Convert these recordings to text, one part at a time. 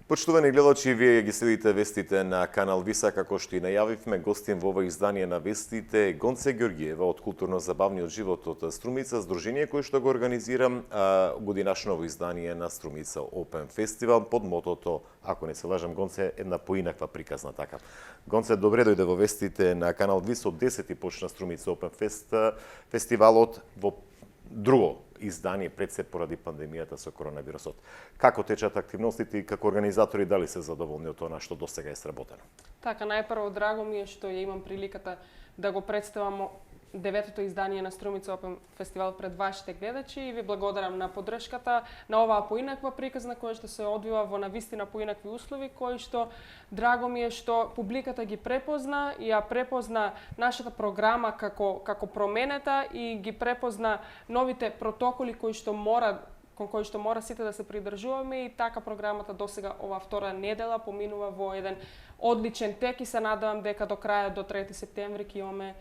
Почитувани гледачи, вие ги следите вестите на канал Виса, како што и најавивме, гостин во ова издание на вестите Гонце Ѓорѓиева од културно-забавниот живот од Струмица, здружение кое што го организира годинашново издание на Струмица Open Festival под мотото, ако не се лажам, Гонце, една поинаква приказна така. Гонце, добре дојде во вестите на канал Виса, од 10 почна Струмица Open фестивалот во друго издание пред се поради пандемијата со коронавирусот. Како течат активностите и како организатори, дали се задоволни од тоа што досега е сработено? Така, најпрво драго ми е што ја имам приликата да го представам деветото издание на Струмица Open Фестивал пред вашите гледачи и ви благодарам на поддршката на оваа поинаква приказна која што се одвива во навистина поинакви услови, кои што драго ми е што публиката ги препозна и ја препозна нашата програма како променета и ги препозна новите протоколи кон кои што мора сите да се придржуваме и така програмата досега ова втора недела поминува во еден одличен тек и се надевам дека до крајот до 3 септември ќе имаме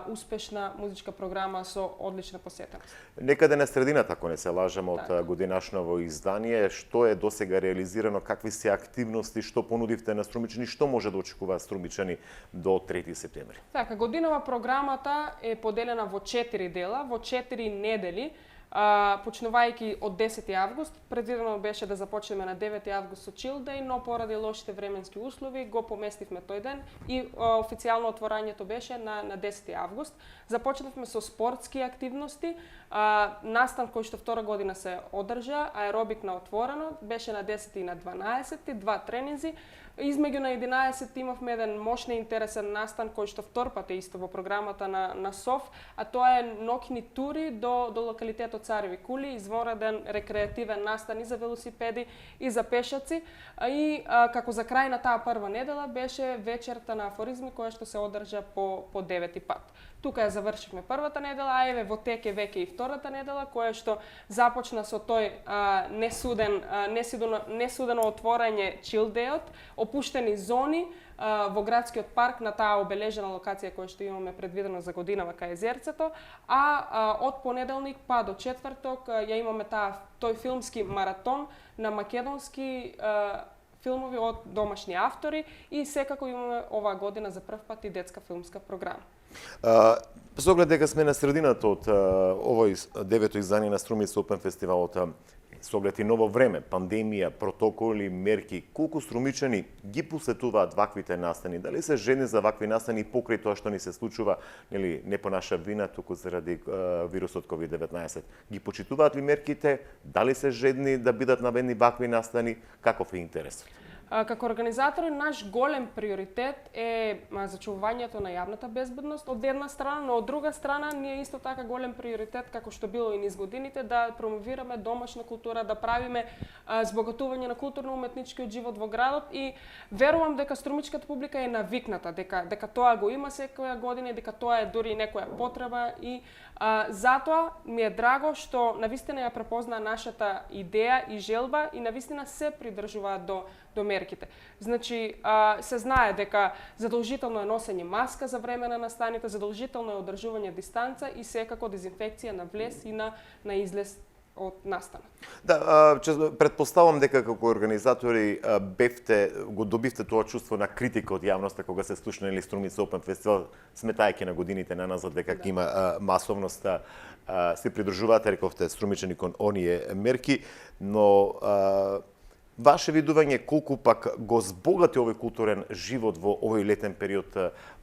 успешна музичка програма со одлична посетеност. Некаде на средината, ако не се лажам, од годинашново издание, што е досега реализирано, какви се активности, што понудивте на струмичани, што може да очекуваат струмичани до 3 септември? Така, годинава програмата е поделена во 4 дела, во 4 недели, почнувајќи од 10 август. Предвидено беше да започнеме на 9 август со Chill Day, но поради лошите временски услови го поместивме тој ден и официјално отворањето беше на 10 август. Започнавме со спортски активности, настан кој што втора година се одржа, аеробик на отворено, беше на 10 и на 12, два тренинзи. Измеѓу на 11 имавме еден мощен интересен настан кој што втор пат е исто во програмата на СОФ, а тоа е ноќни тури до локалитетот Цареви кули, извонреден рекреативен настан и за велосипеди и за пешаци. И како за крај на таа прва недела беше вечерта на афоризми која што се одржа по 9 пат. Тука ја завршивме првата недела, а еве во тек е веќе и втората недела, која што започна со тој несудено отворање Chill Day-от, опуштени зони во градскиот парк на таа обележена локација која што имаме предвидено за годинава кај езерцето, а од понеделник па до четврток ја имаме тој филмски маратон на македонски филмови од домашни автори и секако имаме оваа година за прв пат и детска филмска програма. Со оглед дека сме на средината од овој девето издание на Струмица Open фестивалот, со оглед и ново време, пандемија, протоколи, мерки, колку струмичани ги посетуваат ваквите настани? Дали се жедни за вакви настани покрај тоа што ни се случува, нели, не по наша вина, туку заради вирусот COVID-19? Ги почитуваат ли мерките? Дали се жедни да бидат наведни вакви настани? Каков е интересот? Како организатори, наш голем приоритет е зачувувањето на јавната безбедност од една страна, но од друга страна ние исто така голем приоритет, како што било и низ годините, да промовираме домашна култура, да правиме збогатување на културно-уметничкиот живот во градот и верувам дека струмичката публика е навикната, дека тоа го има секоја година и дека тоа е дури некоја потреба и затоа ми е драго што навистина ја препозна нашата идеја и желба и навистина се придржуваат до мерките. Значи, се знае дека задолжително е носење маска за време на настаните, задолжително е одржување дистанца и секако дезинфекција на влез и на излез од настана. Да, предпоставам дека како организатори го добивте тоа чувство на критика од јавноста кога се слушна или Струмица Open Фестивал, сметајќи на годините наназад дека ќе има масовност, се придржуваате, рековте, струмичани кон оние мерки, но ваше видување колку пак го збогати овој културен живот во овој летен период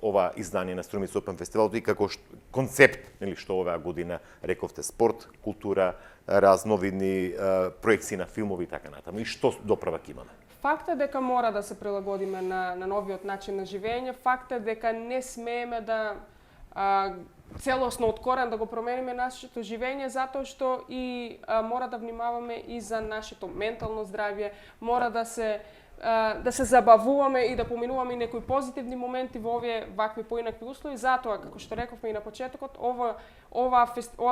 ова издание на Струмица Open Фестивал и како концепт, нели, што оваа година рековте спорт, култура, разновидни проекции на филмови и така натаму. И што доправак имаме? Факт е дека мора да се прилагодиме на новиот начин на живење. Факт е дека не смееме да целосно од корен да го промениме нашето живење, затоа што и мора да внимаваме и за нашето ментално здравје, мора да се забавуваме и да поминуваме и некои позитивни моменти во овие вакви поинакви услови. Затоа, како што рековме и на почетокот, ова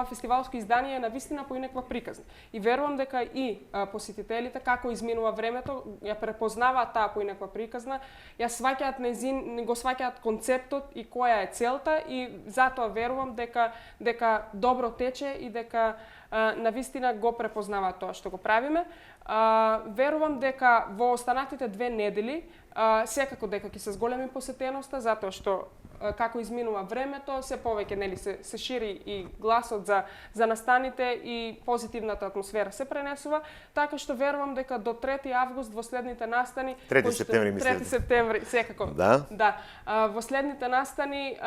фестивалско издание е навистина поинаква приказна. И верувам дека и посетителите, како изминува времето, ја препознаваат таа поинаква приказна, го сваќаат концептот и која е целта и затоа верувам дека добро тече и дека навистина го препознаваат тоа што го правиме. Верувам дека во останатите 2 недели секако дека ќе се зголеми посетеноста, затоа што како изминува времето, се повеќе нели се шири и гласот за настаните и позитивната атмосфера се пренесува, така што верувам дека до 3 август во следните настани 3 септември мислам. 3 септември секако. Да. Да. Во следните настани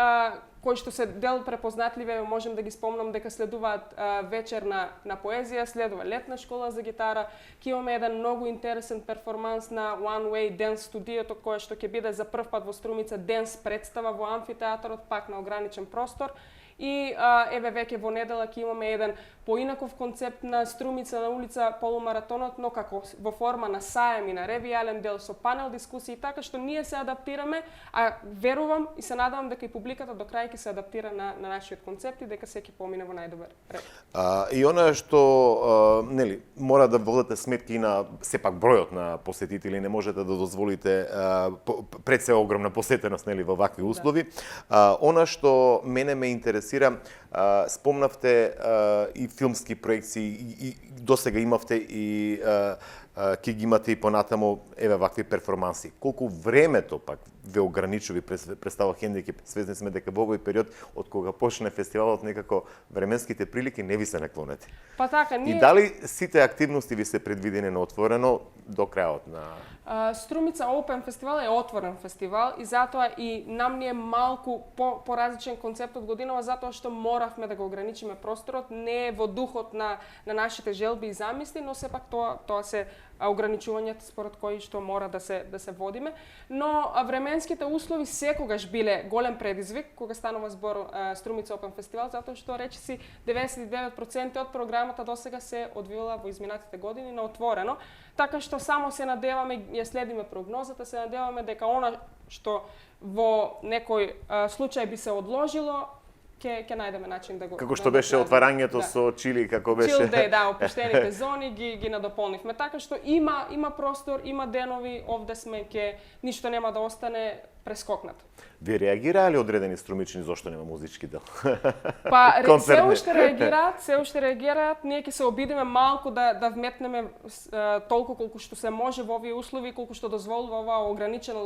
кои што се дел препознатливи, можем да ги спомнам дека следуваат вечер на поезија, следува летна школа за гитара, ќе имаме еден многу интересен перформанс на One Way Dance студиото, кое што ќе биде за прв пат во Струмица денс представа во амфитеатарот, пак на ограничен простор. И еве веќе во недела ќе имаме еден поинаков концепт на Струмица на улица полумаратонот, но како во форма на сајам и на ревијален дел со панел дискусии, така што ние се адаптираме, а верувам и се надевам дека и публиката до крај ќе се адаптира на нашиот концепт и дека се ќе помине во најдобар ред. И она што нели мора да водите сметки на сепак бројот на посетители, не можете да дозволите пред се огромна посетеност нели во вакви услови. Она што мене ме интересира, спомнавте и филмски проекции, и досега имавте и ќе ги имате и понатамо еве вакви перформанси. Колку времето пак ве ограничува представа хендикеп? Свесни сме дека во овој период од кога почне фестивалот некако временските прилики не ви се наклонети. Па така, ние... И дали сите активности ви се предвидени на отворено до крајот на... Струмица Open фестивал е отворен фестивал и затоа и нам ни е малку поразличен концепт од годинава, затоа што моравме да го ограничиме просторот, не е во духот на нашите желби и замисли, но сепак тоа се ограничувањата според кои што мора да се водиме, но временските услови секогаш биле голем предизвик кога станува збор Струмица Open фестивал, затоа што речиси 99% од програмата досега се одвивала во изминатите години на отворено, така што само се надеваме, ја следиме прогнозата, се надеваме дека она што во некој случај би се одложило, ќе најдеме начин да го... Како што беше отварањето со Чили, како беше... Chill Day, да, опуштените зони ги надополнивме. Така што има простор, има денови, овде сме, ништо нема да остане прескокнат. Ви реагираа ли одредени струмични зошто нема музички дел? Па, се уште реагираат, ние ќе се обидиме малку да вметнеме толку колку што се може во овие услови, колку што дозволува оваа ограничена